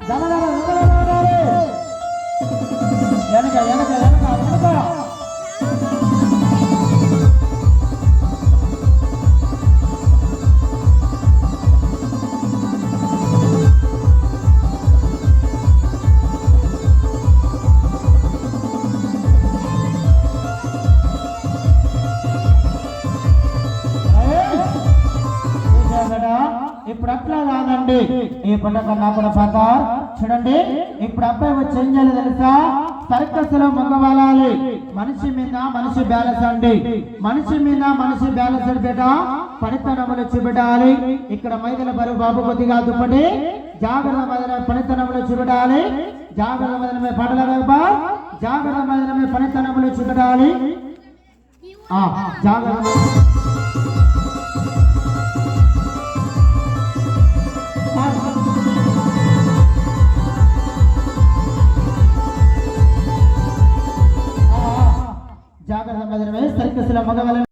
వెనక వెనక వెనక వెనక ఇప్పుడు అట్లా కాదండి. ఈ పండుగ నాకు ప్రకారం చూడండి. ఇప్పుడు అబ్బాయి వచ్చి ఏం చేయాలి తెలుసా? సర్కస్ లో మగవాలాలి. మనిషి మీద మనిషి బ్యాలెన్స్ అండి. మనిషి మీద మనిషి బ్యాలెన్స్ బిడ్డ పనితనములు చూపెట్టాలి. ఇక్కడ మైదల బరువు బాబు కొద్దిగా దుప్పటి జాగ్రత్త మదన పనితనములు చూపెట్టాలి. జాగ్రత్త మదనమే పడల జాగ్రత్త మదనమే పనితనములు చూపెట్టాలి. జాగ్రత్త జాగ్రత్త మదనమే సర్కస్ లో మగవాళ్ళ